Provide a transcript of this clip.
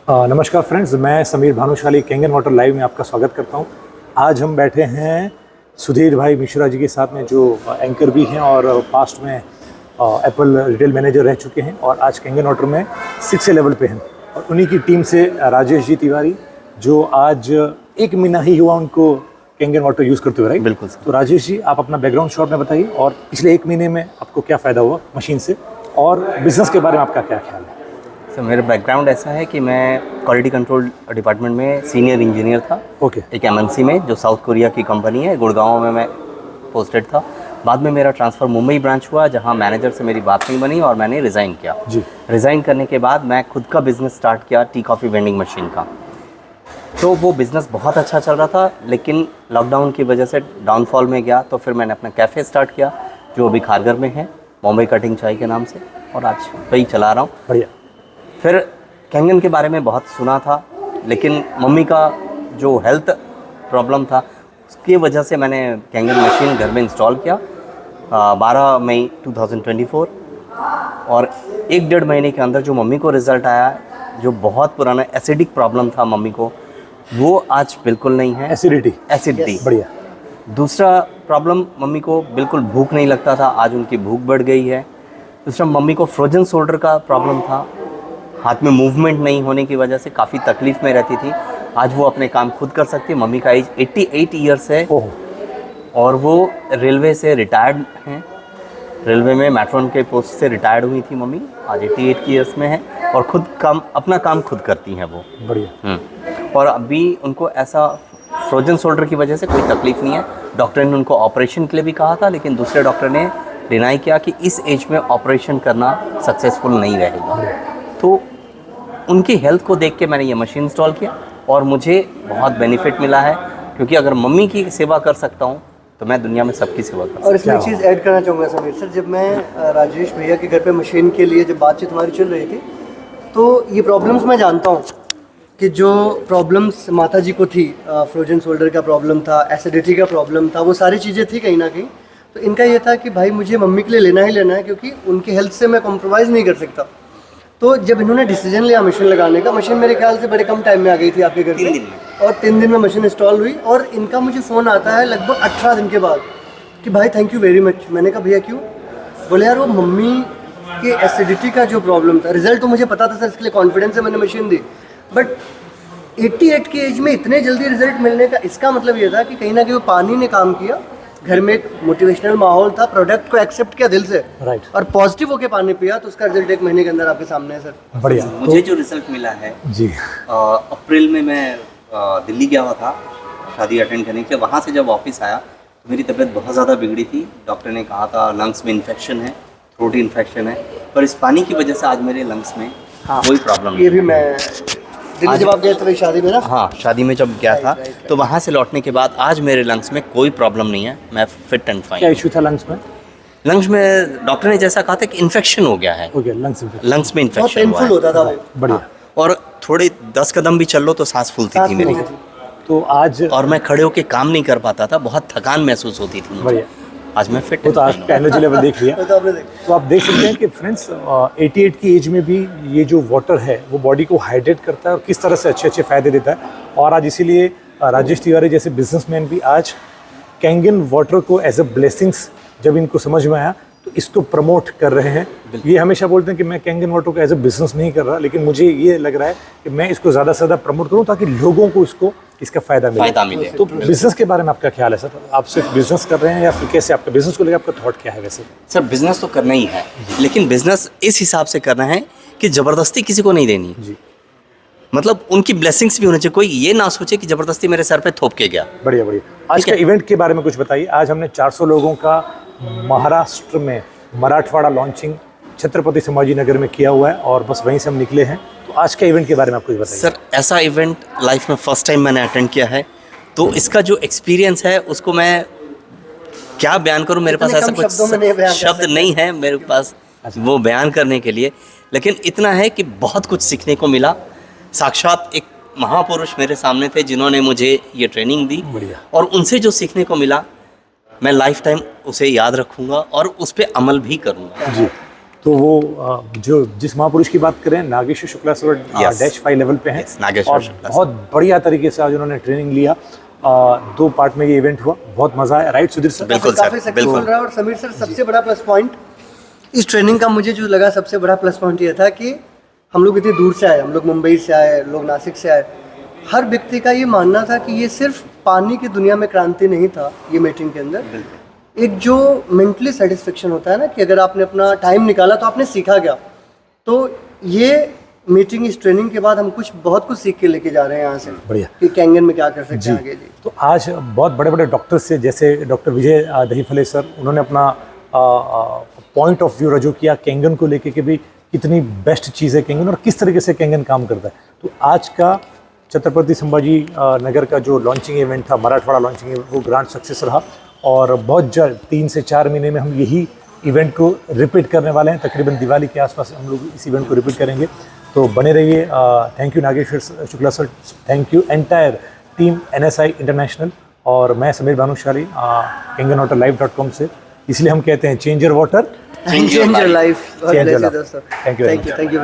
नमस्कार फ्रेंड्स, मैं Sameer Bhanushali Kangen water live में आपका स्वागत करता हूं। आज हम बैठे हैं सुधीर भाई मिश्रा जी के साथ में, जो एंकर भी हैं और पास्ट में एप्पल रिटेल मैनेजर रह चुके हैं और आज कैंगन वाटर में 6 लेवल पे हैं। और उन्हीं की टीम से राजेश जी तिवारी, जो आज 1 महीना ही हुआ उनको कैंगन वाटर यूज़ करते हुए, राइट? बिल्कुल। तो राजेश जी, आप अपना बैकग्राउंड शॉर्ट में बताइए और पिछले 1 महीने में आपको क्या फ़ायदा हुआ मशीन से, और बिज़नेस के बारे में आपका क्या ख्याल है? सर, मेरा बैकग्राउंड ऐसा है कि मैं क्वालिटी कंट्रोल डिपार्टमेंट में सीनियर इंजीनियर था। ओके। एक एमएनसी में, जो साउथ कोरिया की कंपनी है, गुड़गांव में मैं पोस्टेड था। बाद में मेरा ट्रांसफ़र मुंबई ब्रांच हुआ, जहां मैनेजर से मेरी बात नहीं बनी और मैंने रिज़ाइन किया। जी। रिज़ाइन करने के बाद मैं खुद का बिज़नेस स्टार्ट किया, टी कॉफ़ी वेंडिंग मशीन का। तो वो बिज़नेस बहुत अच्छा चल रहा था, लेकिन लॉकडाउन की वजह से डाउनफॉल में गया। तो फिर मैंने अपना कैफ़े स्टार्ट किया, जो अभी खारघर में है, बॉम्बे कटिंग चाय के नाम से, और आज वही चला रहा हूँ। बढ़िया। फिर कैंगन के बारे में बहुत सुना था, लेकिन मम्मी का जो हेल्थ प्रॉब्लम था, उसकी वजह से मैंने कैंगन मशीन घर में इंस्टॉल किया 12 मई 2024। और 1-1.5 महीने के अंदर जो मम्मी को रिज़ल्ट आया, जो बहुत पुराना एसिडिक प्रॉब्लम था मम्मी को, वो आज बिल्कुल नहीं है। एसिडिटी। बढ़िया। दूसरा प्रॉब्लम, मम्मी को बिल्कुल भूख नहीं लगता था, आज उनकी भूख बढ़ गई है। दूसरा, मम्मी को फ्रोजन शोल्डर का प्रॉब्लम था, हाथ में मूवमेंट नहीं होने की वजह से काफ़ी तकलीफ़ में रहती थी। आज वो अपने काम खुद कर सकती है। मम्मी का एज 88 ईयर्स है और वो रेलवे से रिटायर्ड हैं। रेलवे में मैट्रॉन के पोस्ट से रिटायर्ड हुई थी मम्मी, आज 88 ईयर्स में है और खुद अपना काम खुद करती हैं वो। बढ़िया। और अभी उनको ऐसा फ्रोजन शोल्डर की वजह से कोई तकलीफ़ नहीं है। डॉक्टर ने उनको ऑपरेशन के लिए भी कहा था, लेकिन दूसरे डॉक्टर ने डिनाई किया कि इस एज में ऑपरेशन करना सक्सेसफुल नहीं रहेगा। तो उनकी हेल्थ को देख के मैंने ये मशीन इंस्टॉल किया और मुझे बहुत बेनिफिट मिला है, क्योंकि अगर मम्मी की सेवा कर सकता हूँ तो मैं दुनिया में सबकी सेवा कर सकता हूँ। और इसमें एक चीज़ ऐड करना चाहूँगा समीर सर, जब मैं राजेश भैया के घर पे मशीन के लिए जब बातचीत हमारी चल रही थी, तो ये प्रॉब्लम्स मैं जानता हूँ कि जो प्रॉब्लम्स माता जी को थी, फ्रोजन शोल्डर का प्रॉब्लम था, एसिडिटी का प्रॉब्लम था, वो सारी चीज़ें थी कहीं ना कहीं। तो इनका ये था कि भाई मुझे मम्मी के लिए लेना ही लेना है, क्योंकि उनकी हेल्थ से मैं कॉम्प्रोमाइज़ नहीं कर सकता। तो जब इन्होंने डिसीजन लिया मशीन लगाने का, मशीन मेरे ख्याल से बड़े कम टाइम में आ गई थी आपके घर पे, और 3 दिन में मशीन इंस्टॉल हुई। और इनका मुझे फ़ोन आता है लगभग 18 दिन के बाद कि भाई थैंक यू वेरी मच। मैंने कहा भैया क्यों? बोले यार वो मम्मी के एसिडिटी का जो प्रॉब्लम था, रिजल्ट तो मुझे पता था सर, इसके लिए कॉन्फिडेंस से मैंने मशीन दी, बट 88 की एज में इतने जल्दी रिजल्ट मिलने का इसका मतलब ये था कि कहीं ना कहीं वो पानी ने काम किया। घर में एक मोटिवेशनल माहौल था, प्रोडक्ट को एक्सेप्ट किया दिल से, राइट, और पॉजिटिव होके पानी पिया, तो उसका रिजल्ट 1 महीने के अंदर आपके सामने है सर। बढ़िया। मुझे जो रिजल्ट मिला है जी, अप्रैल में मैं दिल्ली गया हुआ था शादी अटेंड करने के लिए। वहाँ से जब वापस आया तो मेरी तबीयत बहुत ज़्यादा बिगड़ी थी। डॉक्टर ने कहा था लंग्स में इन्फेक्शन है, थ्रोट इन्फेक्शन है, पर इस पानी की वजह से आज मेरे लंग्स में कोई प्रॉब्लम नहीं। ये भी मैं दिल्ली जब आप गए थे शादी में ना? हाँ, शादी में जब गया था, तो वहाँ से लौटने के बाद आज मेरे लंग्स में कोई प्रॉब्लम नहीं है, मैं फिट एंड फाइन। क्या इशू था लंग्स में? लंग्स में डॉक्टर ने जैसा कहा था कि इन्फेक्शन हो गया है। ओके, लंग्स इन्फेक्शन, लंग्स में बहुत इन्फेक्शन हुआ पेनफुल है। होता था वो। बढ़िया। और थोड़े 10 कदम भी चल लो तो सांस फूलती थी मेरी, तो आज और मैं खड़े होके काम नहीं कर पाता था, बहुत थकान महसूस होती थी मुझे। बढ़िया। आज मैं फिट वो तो आज का एनर्जी लेवल देख लिया। वो तो आपने देखा। तो आप देख सकते हैं कि फ्रेंड्स, 88 की एज में भी ये जो वाटर है वो बॉडी को हाइड्रेट करता है और किस तरह से अच्छे अच्छे फ़ायदे देता है। और आज इसीलिए राजेश तिवारी जैसे बिजनेसमैन भी आज कैंगन वाटर को एज अ ब्लेसिंग्स, जब इनको समझ में आया तो इसको प्रमोट कर रहे हैं। ये हमेशा बोलते हैं कि मैं कैंगन वाटर को एज अ बिजनेस नहीं कर रहा, लेकिन मुझे ये लग रहा है कि मैं इसको ज़्यादा से ज़्यादा प्रमोट करूँ ताकि लोगों को इसका फ़ायदा मिले। तो बिजनेस के बारे में आपका ख्याल है सर? आप सिर्फ बिजनेस कर रहे हैं या फिर कैसे, आपका बिजनेस को लेकर आपका थॉट क्या है वैसे? सर, बिजनेस तो करना ही है, लेकिन बिजनेस इस हिसाब से करना है कि ज़बरदस्ती किसी को नहीं देनी। जी, मतलब उनकी ब्लेसिंग्स भी होनी चाहिए। कोई ये ना सोचे कि ज़बरदस्ती मेरे सर पे थोप के गया। बढ़िया बढ़िया। आज का इवेंट के बारे में कुछ बताइए। आज हमने 400 लोगों का महाराष्ट्र में मराठवाड़ा लॉन्चिंग छत्रपति संभाजी नगर में किया हुआ है और बस वहीं से हम निकले हैं। तो आज के इवेंट के बारे में आप कुछ बताइए। सर, ऐसा इवेंट लाइफ में फर्स्ट टाइम मैंने अटेंड किया है, तो इसका जो एक्सपीरियंस है उसको मैं क्या बयान करूं, मेरे पास ऐसा कुछ शब्द नहीं है मेरे पास वो बयान करने के लिए। लेकिन इतना है कि बहुत कुछ सीखने को मिला। साक्षात एक महापुरुष मेरे सामने थे जिन्होंने मुझे ये ट्रेनिंग दी, और उनसे जो सीखने को मिला मैं लाइफ टाइम उसे याद रखूंगा और उस पर अमल भी करूंगा। जी। तो वो जो जिस महापुरुष की बात करें Nageshwar Shukla sir Yes. Dash 5 level पे हैं Yes, नागेश्वर और शुक्ला सर। बहुत बढ़िया तरीके से आज उन्होंने ट्रेनिंग लिया। 2 पार्ट में ये इवेंट हुआ, बहुत मज़ा आया, राइट सुधीर सर? बिल्कुल काफी सर, सक्सेसफुल बिल्कुल। रहा। और समीर सर सबसे बड़ा प्लस पॉइंट इस ट्रेनिंग का मुझे जो लगा सबसे बड़ा प्लस पॉइंट ये था कि हम लोग इतनी दूर से आए, हम लोग मुंबई से आए, लोग नासिक से आए। हर व्यक्ति का ये मानना था कि ये सिर्फ पानी की दुनिया में क्रांति नहीं था ये मीटिंग के अंदर, एक जो मेंटली सेटिस्फेक्शन होता है ना कि अगर आपने अपना टाइम निकाला तो आपने सीखा गया। तो ये मीटिंग, इस ट्रेनिंग के बाद हम बहुत कुछ सीख के लेके जा रहे हैं यहाँ से बढ़िया। कि कैंगन में क्या कर सकते हैं आगे जी। तो आज बहुत बड़े बड़े डॉक्टर्स से, जैसे डॉक्टर विजय दहीफले सर, उन्होंने अपना पॉइंट ऑफ व्यू रजू किया कैंगन को लेके कि भी कितनी बेस्ट चीज़ है कैंगन और किस तरीके से कैंगन काम करता है। तो आज का छत्रपति संभाजी नगर का जो लॉन्चिंग इवेंट था, मराठवाड़ा लॉन्चिंग इवेंट, वो ग्रांड सक्सेस रहा और बहुत जल्द 3 से 4 महीने में हम यही इवेंट को रिपीट करने वाले हैं। तकरीबन दिवाली के आसपास हम लोग इस इवेंट को रिपीट करेंगे। तो बने रहिए। Thank you Nageshwar Shukla sir, thank you entire team NSI international. और मैं समीर भानुशाली kanganwaterlife.com से, इसलिए हम कहते हैं change your water, Change your life. God Change bless your you, life. दोस्तों। Thank you very Thank you. much. Thank you.